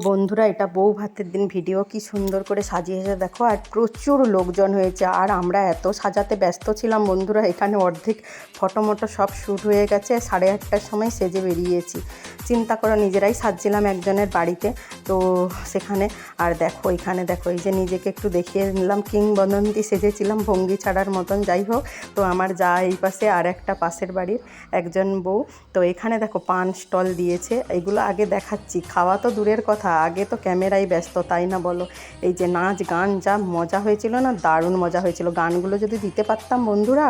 বন্ধুরা, এটা বউ ভাতের দিন ভিডিও কি সুন্দর করে সাজিয়েছে দেখো। আর প্রচুর লোকজন হয়েছে, আর আমরা এত সাজাতে ব্যস্ত ছিলাম বন্ধুরা, এখানে অর্ধেক ফটো মটো সব শ্যুট হয়ে গেছে। 8:30টার সময় সেজে বেরিয়েছি। চিন্তা করো, নিজেরাই সাজছিলাম একজনের বাড়িতে, তো সেখানে। আর দেখো এখানে দেখো, এই যে নিজেকে একটু দেখিয়ে নিলাম, কিংবদন্তি সেজেছিলাম ভঙ্গি ছাড়ার মতন। যাই হোক, তো আমার যা এই পাশে আর একটা পাশের বাড়ির একজন বউ। তো এখানে দেখো পান স্টল দিয়েছে, এগুলো আগে দেখাচ্ছি। খাওয়া তো দূরের কথা, আগে তো ক্যামেরায় ব্যস্ত, তাই না বলো। এই যে নাচ গান যা মজা হয়েছিল না, দারুণ মজা হয়েছিল। গানগুলো যদি দিতে পারতাম বন্ধুরা,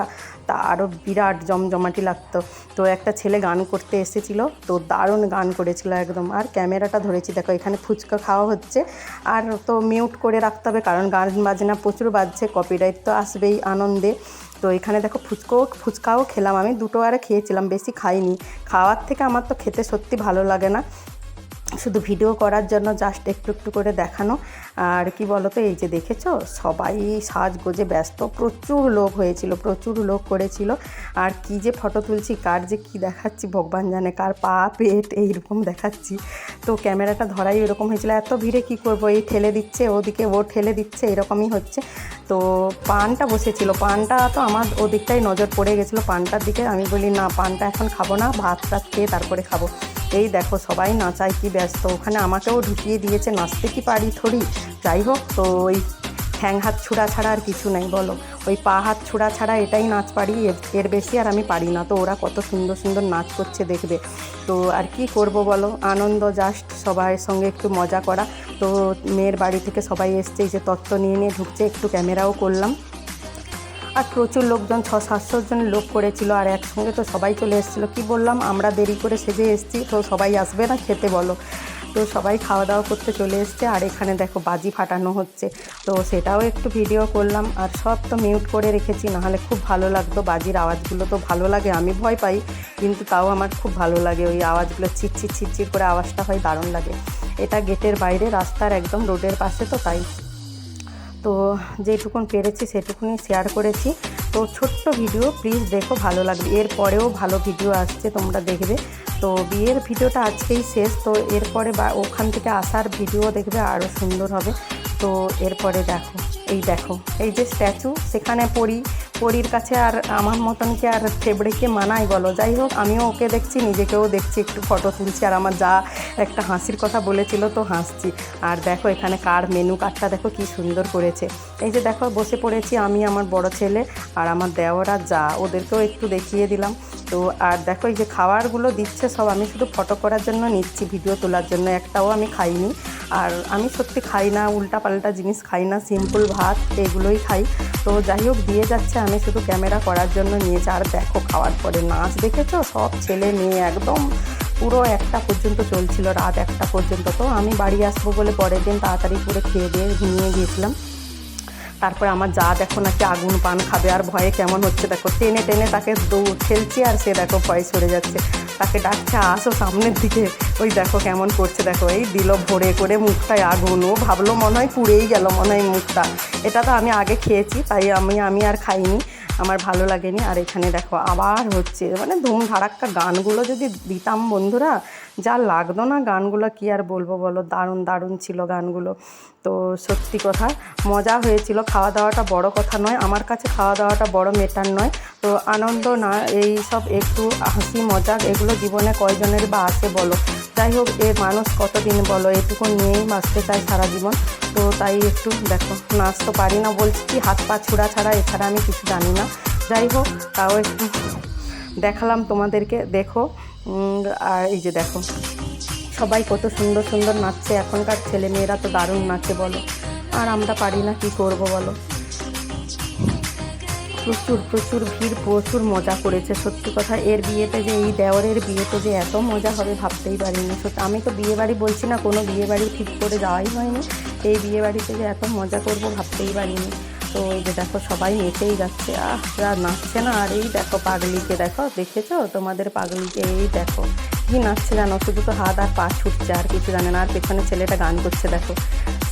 তা আরও বিরাট জমজমাটি লাগতো। তো একটা ছেলে গান করতে এসেছিলো, তো দারুণ গান করেছিল একদম। আর ক্যামেরাটা ধরেছি দেখো, এখানে ফুচকা খাওয়া হচ্ছে। আর তো মিউট করে রাখতে হবে, কারণ গান বাজনা প্রচুর বাজছে, কপিরাইট তো আসবেই আনন্দে। তো এখানে দেখো ফুচকাও খেলাম আমি, দুটো আরে খেয়েছিলাম, বেশি খাইনি। খাওয়ার থেকে আমার তো খেতে সত্যি ভালো লাগে না, শুধু ভিডিও করার জন্য জাস্ট একটু একটু করে দেখানো। আর কি বলো তো, এই যে দেখেছো সবাই সাজগোজে ব্যস্ত, প্রচুর লোক হয়েছিল, প্রচুর লোক করেছিল। আর কি যে ফটো তুলছি, কার যে কি দেখাচ্ছি ভগবান জানে, কার পা পেট এইরকম দেখাচ্ছি। তো ক্যামেরাটা ধরাই এরকম হয়েছিল। এত ভিড়ে কি করব, এই ঠেলে দিচ্ছে ওদিকে, ও ঠেলে দিচ্ছে, এরকমই হচ্ছে। তো পানটা বসেছিল, পানটা তো আমার ওদিকটাই নজর পড়ে গেছিলো, পানটার দিকে। আমি বলি না, পানটা এখন খাবো না, ভাত টাত খেয়ে তারপরে খাবো। এই দেখো সবাই নাচায় কি ব্যস্ত, ওখানে আমাকেও ঢুকিয়ে দিয়েছে, নাচতে কি পারি থরি। যাই হোক, তো ওই ঠ্যাং হাত ছোড়া ছাড়া আর কিছু নেই বলো, ওই পা হাত ছোড়া ছাড়া এটাই নাচ পারি, এর বেশি আর আমি পারি না। তো ওরা কত সুন্দর সুন্দর নাচ করছে দেখবে। তো আর কি করব বলো, আনন্দ, জাস্ট সবার সঙ্গে একটু মজা করা। তো মেয়ের বাড়ি থেকে সবাই এসছে, এই যে তত্ত্ব নিয়ে নিয়ে ঢুকছে, একটু ক্যামেরাও করলাম। আর প্রচুর লোকজন, 600-700 জন লোক করেছিল, আর একসঙ্গে তো সবাই চলে এসেছিলো। কি বললাম, আমরা দেরি করে সেজে এসেছি, তো সবাই আসবে না খেতে বলো। তো সবাই খাওয়া দাওয়া করতে চলে এসছে। আর এখানে দেখো বাজি ফাটানো হচ্ছে, তো সেটাও একটু ভিডিও করলাম। আর সব তো মিউট করে রেখেছি, নাহলে খুব ভালো লাগতো। বাজির আওয়াজগুলো তো ভালো লাগে, আমি ভয় পাই কিন্তু তাও আমার খুব ভালো লাগে। ওই আওয়াজগুলো ছিটছিট ছিটছিট করে আওয়াজটা হয়, দারুণ লাগে। এটা গেটের বাইরে, রাস্তার একদম রোডের পাশে, তো তাই। তো যেটুকুন পেরেছি সেটুকুনি শেয়ার করেছি। তো ছোট্ট ভিডিও, প্লিজ দেখো, ভালো লাগবে। এরপরেও ভালো ভিডিও আসছে, তোমরা দেখবে। তো বিয়ের ভিডিওটা আজকেই শেষ, তো এরপরে বা ওখান থেকে আসার ভিডিও দেখবে, আরও সুন্দর হবে। তো এরপরে দেখো, এই দেখো, এই যে স্ট্যাচু, সেখানে পরীর কাছে আর আমার মতন কি আর ফেবড়েকে মানায় বলো। যাই হোক, আমিও ওকে দেখছি, নিজেকেও দেখছি, একটু ফটো তুলছি। আর আমার যা একটা হাসির কথা বলেছিল, তো হাসছি। আর দেখো এখানে মেনু কার্ডটা দেখো কি সুন্দর করেছে। এই যে দেখো, বসে পড়েছি আমি, আমার বড় ছেলে আর আমার দেওরা, যা, ওদেরকেও একটু দেখিয়ে দিলাম। তো আর দেখো, এই যে খাবারগুলো দিচ্ছে সব আমি শুধু ফটো করার জন্য নিচ্ছি, ভিডিও তোলার জন্য, একটাও আমি খাইনি। আর আমি সত্যি খাই না, উল্টাপাল্টা জিনিস খাই না, সিম্পল ভাত এগুলোই খাই। তো যাই হোক, দিয়ে যাচ্ছে, আমি শুধু ক্যামেরা করার জন্য নিয়েছি। আর দেখো খাওয়ার পরে নাচ দেখেছো, সব ছেলে মেয়ে একদম পুরো 1টা পর্যন্ত চলছিল, রাত 1টা পর্যন্ত। তো আমি বাড়ি আসবো বলে পরের দিন তাড়াতাড়ি করে খেয়ে দিয়ে ঘুমিয়ে গিয়েছিলাম। তারপরে আমার যা দেখো নাকি আগুন পান খাবে, আর ভয়ে কেমন হচ্ছে দেখো, টেনে টেনে তাকে ঠেলছি, আর সে দেখো ভয় সরে যাচ্ছে, তাকে ডাকছে আসো সামনের দিকে। ওই দেখো কেমন করছে দেখো, এই দিল ভরে করে মুখটায় আগুন, ও ভাবলো মনে হয় পুড়েই গেল মনে হয় মুখটা। এটা তো আমি আগে খেয়েছি, তাই আমি আর খাইনি, আমার ভালো লাগেনি। আর এখানে দেখো আবার হচ্ছে, মানে ধুম ধাড়াক্কা। গানগুলো যদি দিতাম বন্ধুরা, যা লাগতো না গানগুলো, কি আর বলবো বলো, দারুণ দারুণ ছিল গানগুলো। তো সত্যি কথা মজা হয়েছিল। খাওয়া দাওয়াটা বড় কথা নয়, আমার কাছে খাওয়া দাওয়াটা বড় ম্যাটার নয়। তো আনন্দ না, এই সব একটু হাসি মজা, এগুলো জীবনে কয়জনের বা আসে বলো। যাই হোক, মানুষ কতদিন বলো, এটুকু নিয়েই বাঁচতে চায় সারা জীবন। তো তাই একটু দেখো, নাচ তো পারি না বলছি কি, হাত পা ছুড়া ছাড়া এছাড়া আমি কিছু জানি না। যাই হোক, তাও একটু দেখালাম তোমাদেরকে, দেখো। আর এই যে দেখো, সবাই কত সুন্দর সুন্দর নাচছে, এখনকার ছেলে মেয়েরা তো দারুণ নাচে বলো। আর আমরা পারি না, কি করব বলো। প্রচুর প্রচুর ভিড়, প্রচুর মজা করেছে সত্যি কথা। এর বিয়েতে যে, এই দেওরের বিয়েতে যে এত মজা হবে ভাবতেই পারিনি সত্যি। আমি তো বিয়েবাড়ি বলছি না, কোনো বিয়েবাড়ি ঠিক করে যাওয়াই হয়নি, এই বিয়েবাড়িতে যে এত মজা করব ভাবতেই পারিনি। তো এই যে দেখো, সবাই নেচেই যাচ্ছে, আর নাচছে না। আর এই দেখো পাগলিকে দেখো, দেখেছো তোমাদের পাগলিকে, এই দেখো কি নাচছে জানো, শুধু তো হাত আর পা ছুটছে, আর কিছু জানে না। আর পেছনে ছেলেটা গান করছে দেখো,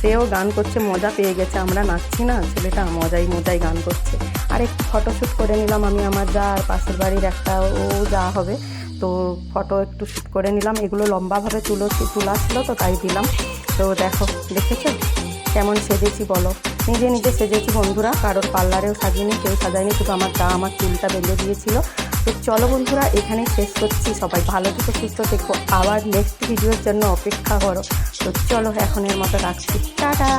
সেও গান করছে, মজা পেয়ে গেছে, আমরা নাচছি না, ছেলেটা মজাই গান করছে। আর একটু ফটোশ্যুট করে নিলাম আমি, আমার যা, আর পাশের বাড়ির একটা ও যা হবে। তো ফটো একটু শ্যুট করে নিলাম, এগুলো লম্বাভাবে তোলা ছিল, তো তাই দিলাম। তো দেখো, দেখেছো কেমন সেজেছি বলো? নিজে নিজে সেজেছি বন্ধুরা, কারোর পার্লারেও সাজিনি, কেউ সাজায়নি, শুধু আমার দা আমার চুলটা বেঁধে দিয়েছিল। তো চলো বন্ধুরা, এখানেই শেষ করছি। সবাই ভালো থেকো, সুস্থ থেকো, আবার নেক্সট ভিডিওর জন্য অপেক্ষা করো। তো চলো, এখনের মতো রাখছি, টাটা।